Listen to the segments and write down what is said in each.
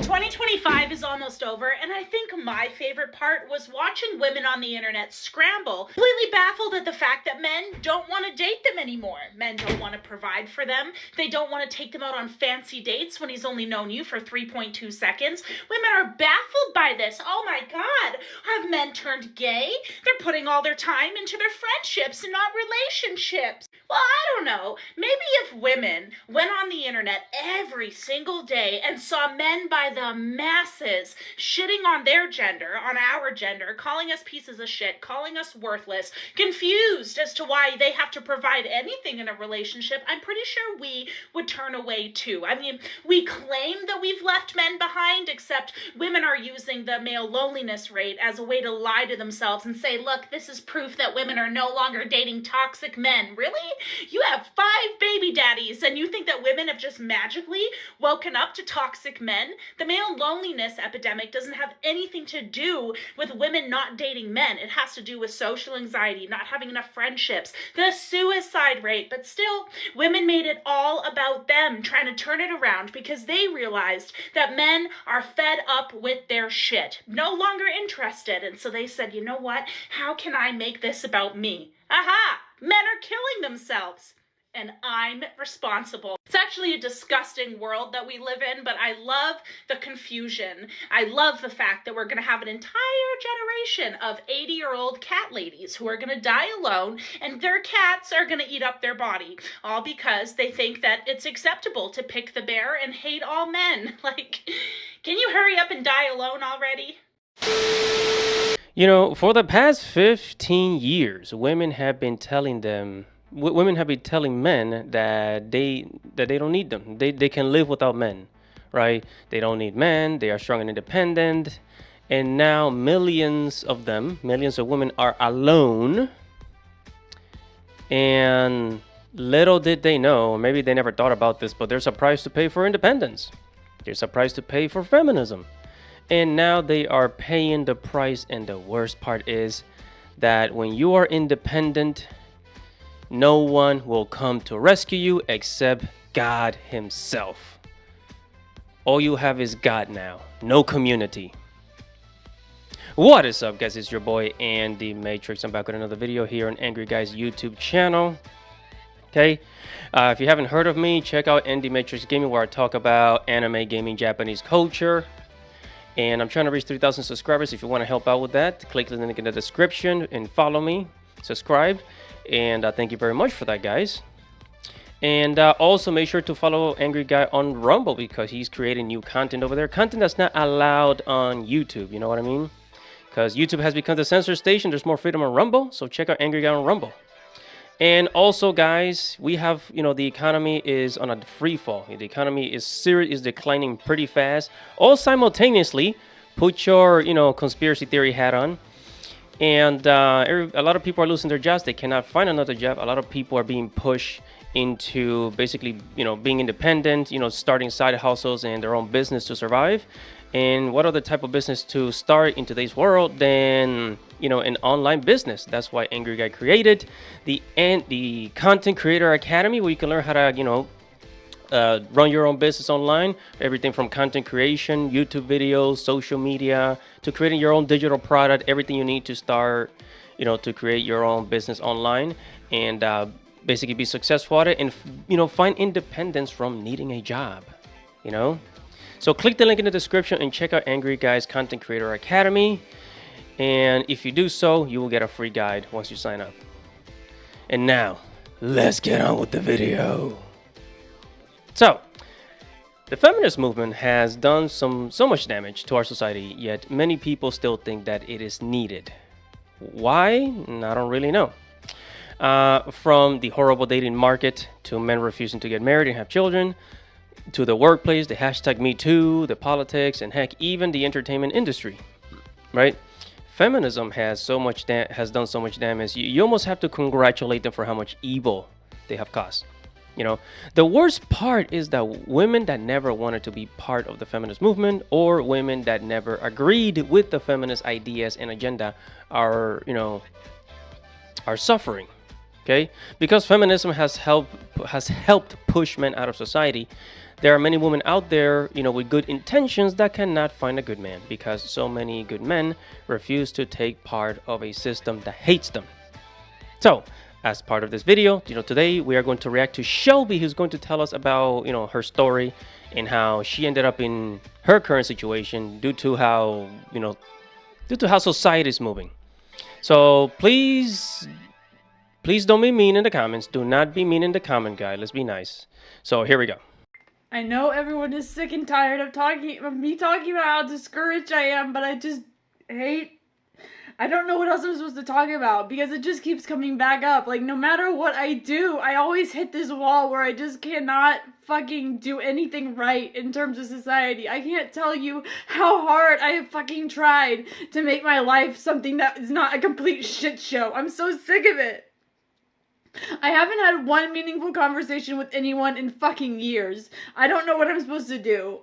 2025 is almost over, and I think my favorite part was watching women on the internet scramble, completely baffled at the fact that men don't want to date them anymore. Men don't want to provide for them. They don't want to take them out on fancy dates when he's only known you for 3.2 seconds. Women are baffled by this. Oh my God, have men turned gay? They're putting all their time into their friendships and not relationships. Well, I don't know. Maybe if women went on the internet every single day and saw men by the masses shitting on their gender, on our gender, calling us pieces of shit, calling us worthless, confused as to why they have to provide anything in a relationship, I'm pretty sure we would turn away too. I mean, we claim that we've left men behind, except women are using the male loneliness rate as a way to lie to themselves and say, look, this is proof that women are no longer dating toxic men. Really? You have 5 baby daddies and you think that women have just magically woken up to toxic men? The male loneliness epidemic doesn't have anything to do with women not dating men. It has to do with social anxiety, not having enough friendships, the suicide rate. But still, women made it all about them, trying to turn it around because they realized that men are fed up with their shit, no longer interested. And so they said, you know what? How can I make this about me? Aha! Men are killing themselves. And I'm responsible. It's actually a disgusting world that we live in, but I love the confusion. I love the fact that we're going to have an entire generation of 80-year-old cat ladies who are going to die alone, and their cats are going to eat up their body, all because they think that it's acceptable to pick the bear and hate all men. Like, can you hurry up and die alone already? You know, for the past 15 years, women have been telling men that they don't need them. They can live without men, right? They don't need men. They are strong and independent. And now millions of women are alone. And little did they know, maybe they never thought about this, but there's a price to pay for independence. There's a price to pay for feminism. And now they are paying the price. And the worst part is that when you are independent, no one will come to rescue you except God himself. All you have is God now. No community. What is up, guys? It's your boy Andy Matrix. I'm back with another video here on Angry Guys YouTube channel. Okay, if you haven't heard of me, check out Andy Matrix Gaming, where I talk about anime, gaming, Japanese culture. And I'm trying to reach 3,000 subscribers. If you want to help out with that, click the link in the description and follow me, subscribe. And thank you very much for that, guys. And also make sure to follow Angry Guy on Rumble, because he's creating new content over there. Content that's not allowed on YouTube, you know what I mean? Because YouTube has become the censor station. There's more freedom on Rumble. So check out Angry Guy on Rumble. And also, guys, we have, the economy is on a free fall. The economy is declining pretty fast. All simultaneously, put your, conspiracy theory hat on. And a lot of people are losing their jobs. They cannot find another job. A lot of people are being pushed into basically, being independent, starting side hustles and their own business to survive. And what other type of business to start in today's world than, an online business? That's why Angry Guy created the Content Creator Academy, where you can learn how to, run your own business online. Everything from content creation, YouTube videos, social media, to creating your own digital product. Everything you need to start, to create your own business online and basically be successful at it and, find independence from needing a job, So click the link in the description and check out Angry Guy's Content Creator Academy. And if you do so, you will get a free guide once you sign up. And now, let's get on with the video. So, the feminist movement has done so much damage to our society, yet many people still think that it is needed. Why? I don't really know. From the horrible dating market, to men refusing to get married and have children, to the workplace, the hashtag #MeToo, the politics, and heck, even the entertainment industry, right? Feminism has done so much damage. You almost have to congratulate them for how much evil they have caused. The worst part is that women that never wanted to be part of the feminist movement, or women that never agreed with the feminist ideas and agenda, are suffering. Okay, because feminism has helped push men out of society. there are many women out there, with good intentions that cannot find a good man because so many good men refuse to take part of a system that hates them. So, as part of this video, today we are going to react to Shelby, who's going to tell us about, her story and how she ended up in her current situation due to how society is moving. So please don't be mean in the comments. Do not be mean in the comment, guy. Let's be nice. So here we go. I know everyone is sick and tired of me talking about how discouraged I am, but I just hate. I don't know what else I'm supposed to talk about because it just keeps coming back up. Like, no matter what I do, I always hit this wall where I just cannot fucking do anything right in terms of society. I can't tell you how hard I have fucking tried to make my life something that is not a complete shit show. I'm so sick of it. I haven't had one meaningful conversation with anyone in fucking years. I don't know what I'm supposed to do.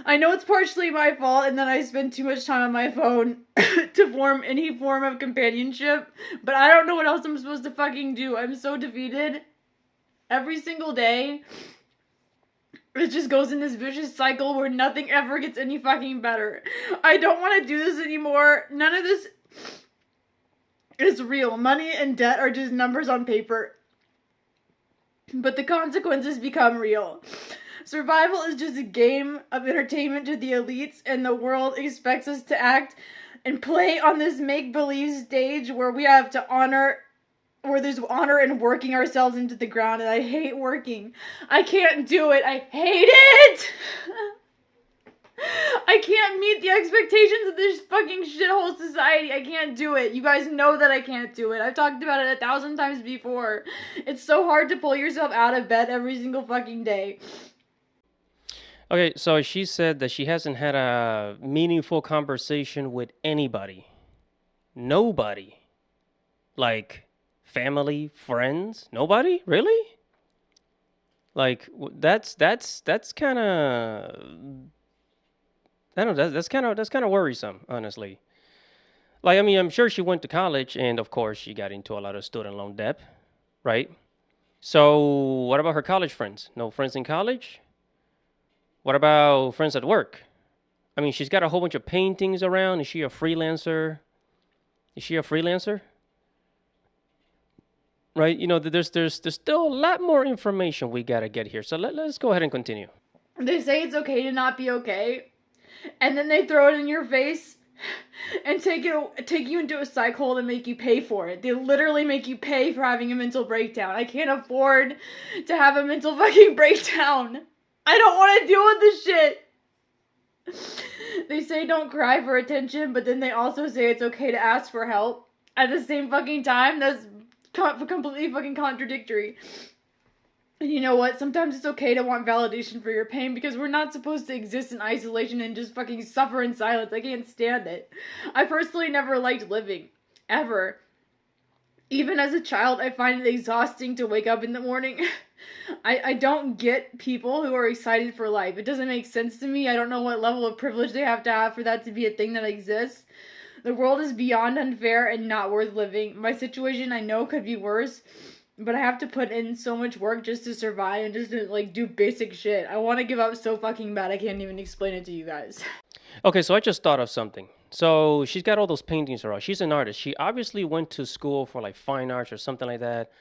I know it's partially my fault and that I spend too much time on my phone to form any form of companionship, but I don't know what else I'm supposed to fucking do. I'm so defeated. Every single day, it just goes in this vicious cycle where nothing ever gets any fucking better. I don't want to do this anymore. None of this is real. Money and debt are just numbers on paper. But the consequences become real. Survival is just a game of entertainment to the elites, and the world expects us to act and play on this make-believe stage where there's honor in working ourselves into the ground, and I hate working. I can't do it. I hate it! I can't meet the expectations of this fucking shithole society. I can't do it. You guys know that I can't do it. I've talked about it 1,000 times before. It's so hard to pull yourself out of bed every single fucking day. Okay, so she said that she hasn't had a meaningful conversation with anybody. Nobody. Like, family, friends? Nobody? Really? Like, that's kind of... I don't know, that's kind of worrisome, honestly. Like, I mean, I'm sure she went to college, and of course she got into a lot of student loan debt, right? So what about her college friends? No friends in college? What about friends at work? I mean, she's got a whole bunch of paintings around. Is she a freelancer? Right? There's still a lot more information we gotta get here. So let's go ahead and continue. They say it's okay to not be okay, and then they throw it in your face and take you into a psych hole and make you pay for it. They literally make you pay for having a mental breakdown. I can't afford to have a mental fucking breakdown. I don't want to deal with this shit. They say don't cry for attention, but then they also say it's okay to ask for help. At the same fucking time, that's completely fucking contradictory. And you know what? Sometimes it's okay to want validation for your pain because we're not supposed to exist in isolation and just fucking suffer in silence. I can't stand it. I personally never liked living. Ever. Even as a child, I find it exhausting to wake up in the morning. I don't get people who are excited for life. It doesn't make sense to me. I don't know what level of privilege they have to have for that to be a thing that exists. The world is beyond unfair and not worth living. My situation, I know, could be worse, but I have to put in so much work just to survive and just to, like, do basic shit. I want to give up so fucking bad I can't even explain it to you guys. Okay, so I just thought of something. So she's got all those paintings around. She's an artist. She obviously went to school for like fine arts or something like that.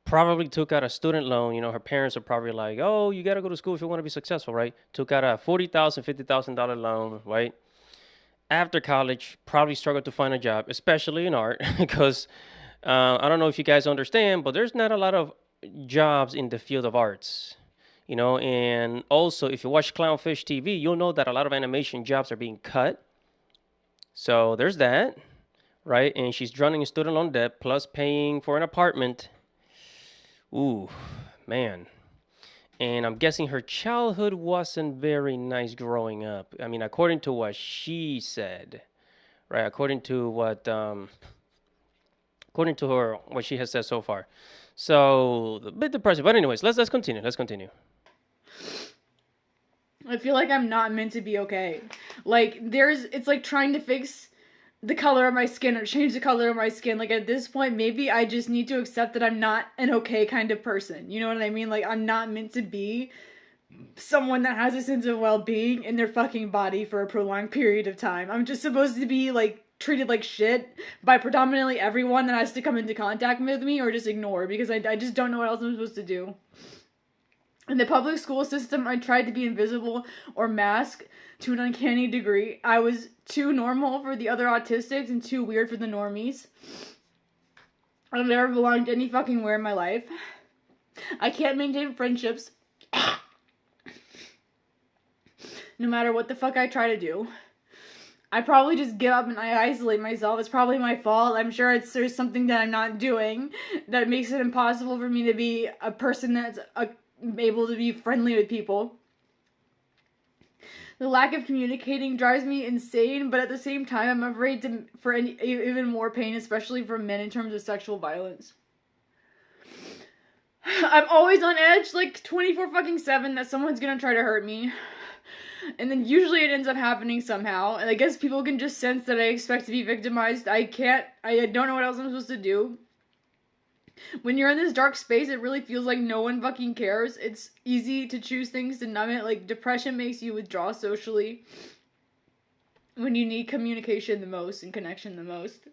Probably took out a student loan. Her parents are probably like, oh, you got to go to school if you want to be successful, right? Took out a $40,000, $50,000 loan, right? After college, probably struggled to find a job, especially in art, because I don't know if you guys understand, but there's not a lot of jobs in the field of arts. And also if you watch Clownfish TV, you'll know that a lot of animation jobs are being cut. So there's that, right? And she's drowning in student loan debt plus paying for an apartment. Ooh, man. And I'm guessing her childhood wasn't very nice growing up. I mean, according to what she said, right? According to what she has said so far. So a bit depressing. But anyways, let's continue. I feel like I'm not meant to be okay. Like, it's like trying to fix the color of my skin or change the color of my skin. Like, at this point, maybe I just need to accept that I'm not an okay kind of person. You know what I mean? Like, I'm not meant to be someone that has a sense of well-being in their fucking body for a prolonged period of time. I'm just supposed to be, like, treated like shit by predominantly everyone that has to come into contact with me, or just ignore, because I just don't know what else I'm supposed to do. In the public school system, I tried to be invisible or mask to an uncanny degree. I was too normal for the other autistics and too weird for the normies. I've never belonged any fucking where in my life. I can't maintain friendships no matter what the fuck I try to do. I probably just give up and I isolate myself. It's probably my fault. I'm sure there's something that I'm not doing that makes it impossible for me to be a person that's able to be friendly with people. The lack of communicating drives me insane, but at the same time, I'm afraid for even more pain, especially from men in terms of sexual violence. I'm always on edge, like 24/7, that someone's gonna try to hurt me. And then usually it ends up happening somehow. And I guess people can just sense that I expect to be victimized. I don't know what else I'm supposed to do. When you're in this dark space, it really feels like no one fucking cares. It's easy to choose things to numb it. Like, depression makes you withdraw socially when you need communication the most and connection the most.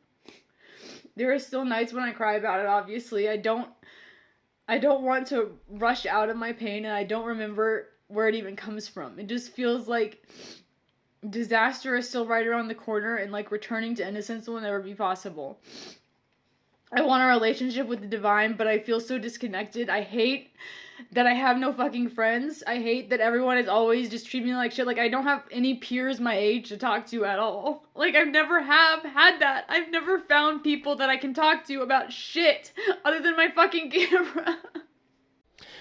There are still nights when I cry about it, obviously. I don't want to rush out of my pain, and I don't remember where it even comes from. It just feels like disaster is still right around the corner, and like returning to innocence will never be possible. I want a relationship with the divine, but I feel so disconnected. I hate that I have no fucking friends. I hate that everyone is always just treating me like shit. Like, I don't have any peers my age to talk to at all. Like, I've never had that. I've never found people that I can talk to about shit other than my fucking camera.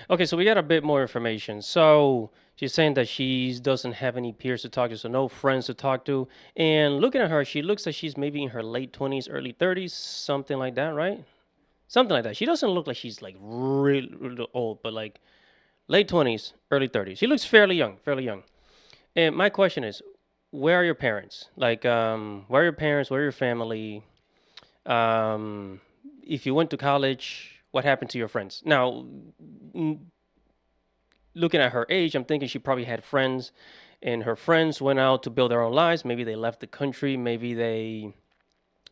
Okay, so we got a bit more information. So she's saying that she doesn't have any peers to talk to, so no friends to talk to. And looking at her, she looks like she's maybe in her late 20s, early 30s, something like that, right? Something like that. She doesn't look like she's like really old, but like late 20s, early 30s. She looks fairly young, fairly young. And my question is, where are your parents? Like, where are your parents? Where are your family? If you went to college, what happened to your friends? Now, looking at her age, I'm thinking she probably had friends, and her friends went out to build their own lives. Maybe they left the country. Maybe they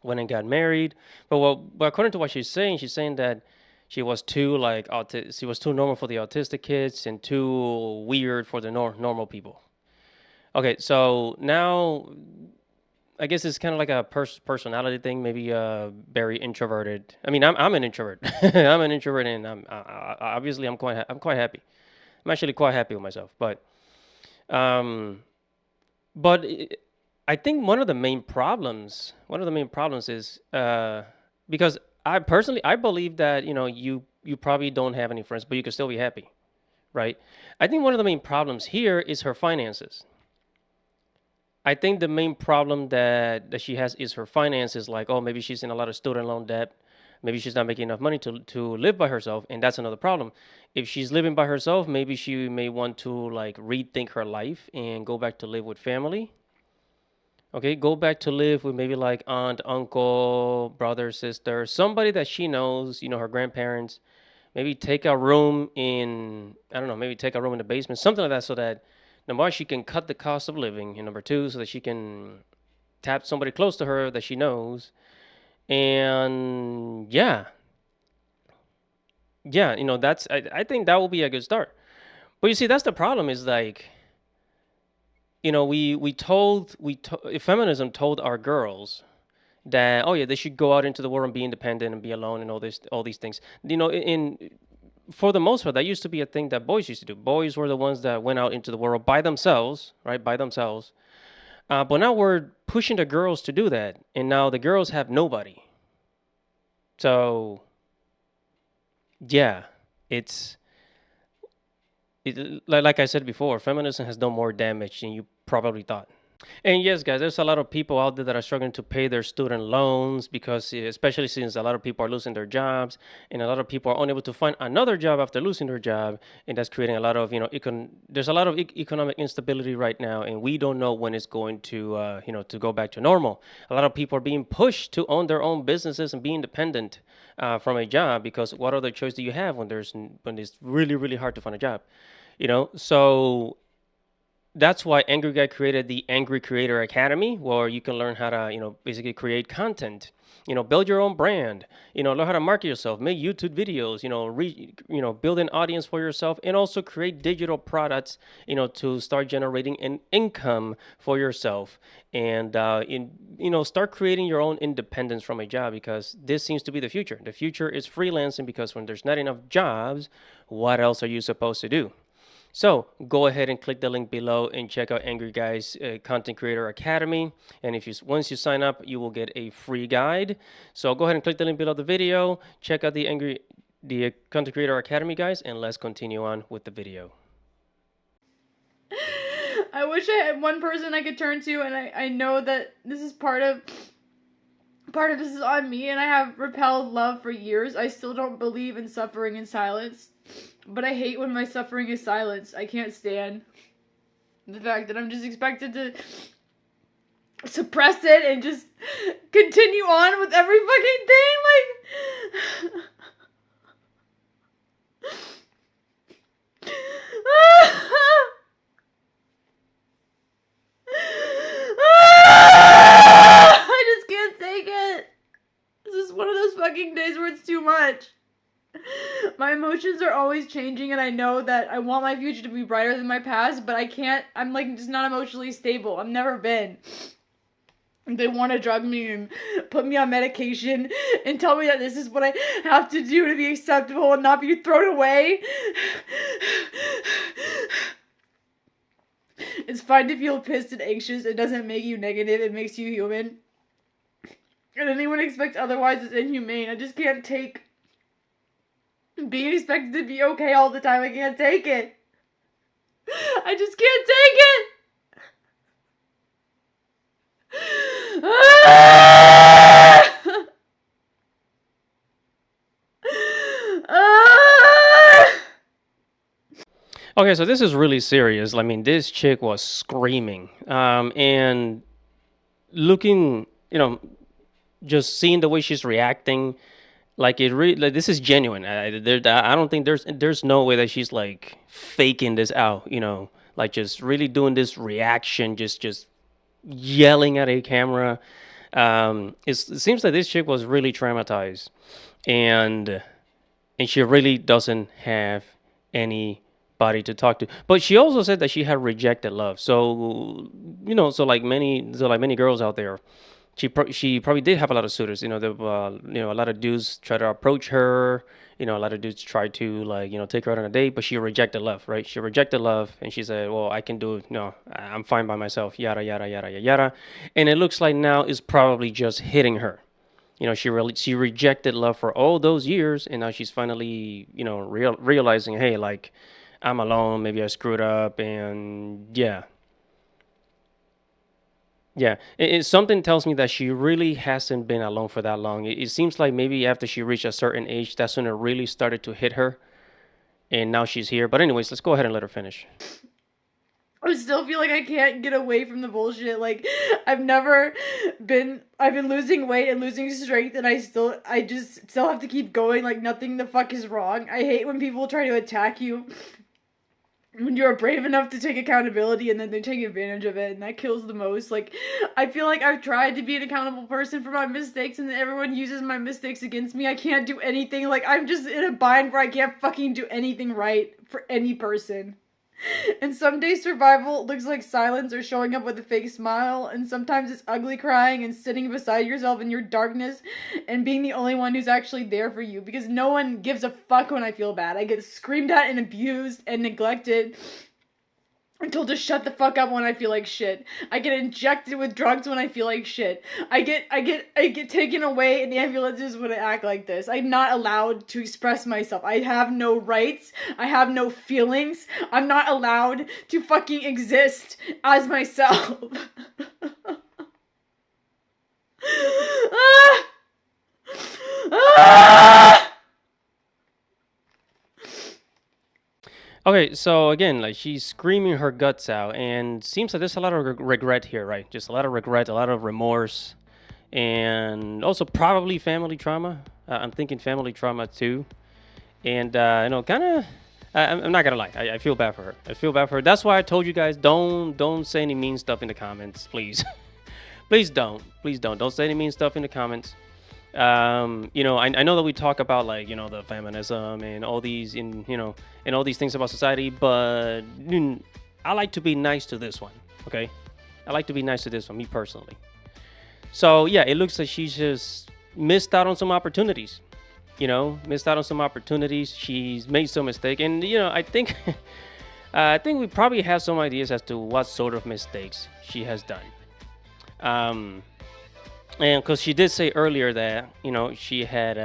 went and got married. But according to what she's saying that she was too she was too normal for the autistic kids and too weird for the normal people. Okay, so now I guess it's kind of like a personality thing. Maybe very introverted. I mean, I'm an introvert. I'm an introvert, and obviously I'm quite happy. I'm actually quite happy with myself. Um, but I think one of the main problems is because I believe that you probably don't have any friends, but you can still be happy, right? I think one of the main problems here is her finances. I think the main problem that she has is her finances. Like, oh, maybe she's in a lot of student loan debt. Maybe she's not making enough money to live by herself, and that's another problem. If she's living by herself, maybe she may want to like rethink her life and go back to live with family. Okay, go back to live with maybe like aunt, uncle, brother, sister, somebody that she knows, her grandparents. Maybe take a room in, I don't know, maybe take a room in the basement, something like that, so that number one, she can cut the cost of living, and number two, so that she can tap somebody close to her that she knows. And yeah, that's I think that will be a good start. But you see, that's the problem is like, feminism told our girls that, oh yeah, they should go out into the world and be independent and be alone and all these things. In for the most part, that used to be a thing that boys used to do. Boys were the ones that went out into the world by themselves, right? By themselves. But now we're pushing the girls to do that, and now the girls have nobody. So, yeah, like I said before, feminism has done more damage than you probably thought. And yes, guys, there's a lot of people out there that are struggling to pay their student loans because, especially since a lot of people are losing their jobs, and a lot of people are unable to find another job after losing their job, and that's creating a lot of, there's a lot of economic instability right now, and we don't know when it's going to, to go back to normal. A lot of people are being pushed to own their own businesses and be independent from a job because what other choice do you have when it's really, really hard to find a job? So that's why Angry Guy created the Angry Creator Academy, where you can learn how to, basically create content, build your own brand, learn how to market yourself, make YouTube videos, build an audience for yourself, and also create digital products, to start generating an income for yourself, and start creating your own independence from a job because this seems to be the future. The future is freelancing because when there's not enough jobs, what else are you supposed to do? So go ahead and click the link below and check out Angry Guy's Content Creator Academy. And once you sign up, you will get a free guide. So go ahead and click the link below the video. Check out the Content Creator Academy, guys, and let's continue on with the video. I wish I had one person I could turn to, and I know that this is part of this is on me, and I have repelled love for years. I still don't believe in suffering in silence. But I hate when my suffering is silenced. I can't stand the fact that I'm just expected to suppress it and just continue on with every fucking thing. I just can't take it. This is one of those fucking days where it's too much. My emotions are always changing, and I know that I want my future to be brighter than my past, but I can't. I'm like just not emotionally stable. I've never been. They want to drug me and put me on medication and tell me that this is what I have to do to be acceptable and not be thrown away. It's fine to feel pissed and anxious. It doesn't make you negative. It makes you human. And anyone expects otherwise is inhumane. I just can't take being expected to be okay all the time. I can't take it. I just can't take it. Okay, so this is really serious. I mean, this chick was screaming, and looking, just seeing the way she's reacting. Like this is genuine. I don't think there's no way that she's like faking this out. Like just really doing this reaction, just yelling at a camera. It seems like this chick was really traumatized, and she really doesn't have anybody to talk to. But she also said that she had rejected love. So so like many girls out there. She probably did have a lot of suitors. A lot of dudes try to approach her. A lot of dudes try to take her out on a date, but she rejected love, right? She rejected love, and she said, "Well, I can do it. No, I'm fine by myself." Yada yada yada yada yada. And it looks like now is probably just hitting her. She rejected love for all those years, and now she's finally realizing, hey, like I'm alone. Maybe I screwed up, and yeah. Yeah, something tells me that she really hasn't been alone for that long. It seems like maybe after she reached a certain age, that's when it really started to hit her, and now she's here. But anyways, let's go ahead and let her finish. I still feel like I can't get away from the bullshit. Like, I've been losing weight and losing strength, and I just still have to keep going. Like, nothing the fuck is wrong. I hate when people try to attack you when you're brave enough to take accountability and then they take advantage of it, and that kills the most. Like, I feel like I've tried to be an accountable person for my mistakes, and then everyone uses my mistakes against me. I can't do anything. Like, I'm just in a bind where I can't fucking do anything right for any person. And some days survival looks like silence or showing up with a fake smile, and sometimes it's ugly crying and sitting beside yourself in your darkness and being the only one who's actually there for you, because no one gives a fuck when I feel bad. I get screamed at and abused and neglected and told to shut the fuck up when I feel like shit. I get injected with drugs when I feel like shit. I get taken away in the ambulances when I act like this. I'm not allowed to express myself. I have no rights. I have no feelings. I'm not allowed to fucking exist as myself. Okay, so again, like she's screaming her guts out, and seems like there's a lot of regret here, right? Just a lot of regret, a lot of remorse, and also probably family trauma. I'm thinking family trauma too, and kind of. I'm not gonna lie. I feel bad for her. I feel bad for her. That's why I told you guys don't say any mean stuff in the comments, please. Please don't. Please don't. Don't say any mean stuff in the comments. I know that we talk about like the feminism and all these and all these things about society, but I like to be nice to this one. Okay, I like to be nice to this one, me personally. So yeah, it looks like she's just missed out on some opportunities. Missed out on some opportunities. She's made some mistake, and I think I think we probably have some ideas as to what sort of mistakes she has done. Um, and because she did say earlier that she had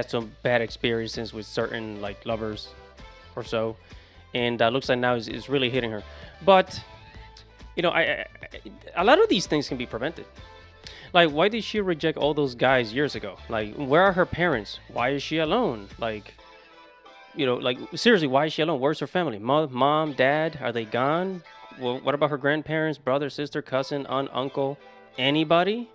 some bad experiences with certain like lovers or so, and looks like now is really hitting her. But a lot of these things can be prevented. Like, why did she reject all those guys years ago? Like, where are her parents? Why is she alone? Like, like seriously, why is she alone? Where's her family? Mom, dad, are they gone? Well, what about her grandparents, brother, sister, cousin, aunt, uncle? Anybody?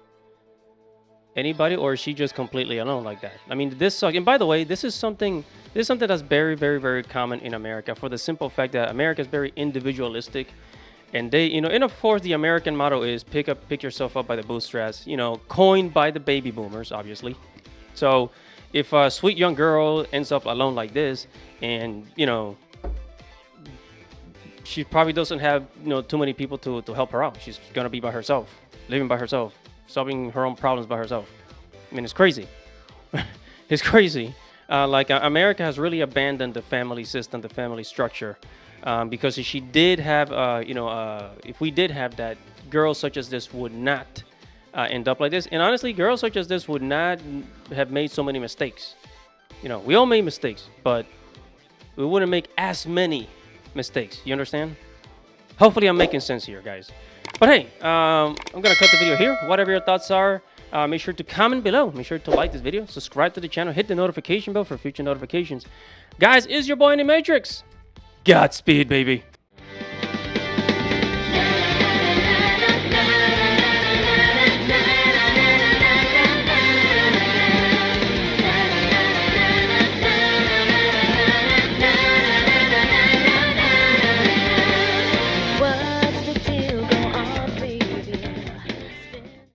Anybody, or is she just completely alone like that? I mean, this sucks. And by the way, this is something that's very, very, very common in America, for the simple fact that America is very individualistic, and they, and of course, the American motto is pick yourself up by the bootstraps. Coined by the baby boomers, obviously. So, if a sweet young girl ends up alone like this, and she probably doesn't have too many people to help her out. She's gonna be by herself, living by herself, solving her own problems by herself. I mean, it's crazy. It's crazy. America has really abandoned the family system, the family structure, because if she did have, if we did have that, girls such as this would not end up like this. And honestly, girls such as this would not have made so many mistakes. We all made mistakes, but we wouldn't make as many mistakes. You understand? Hopefully I'm making sense here, guys. But hey, I'm gonna cut the video here. Whatever your thoughts are, make sure to comment below. Make sure to like this video, subscribe to the channel, hit the notification bell for future notifications. Guys, is your boy in the Matrix. Godspeed, baby.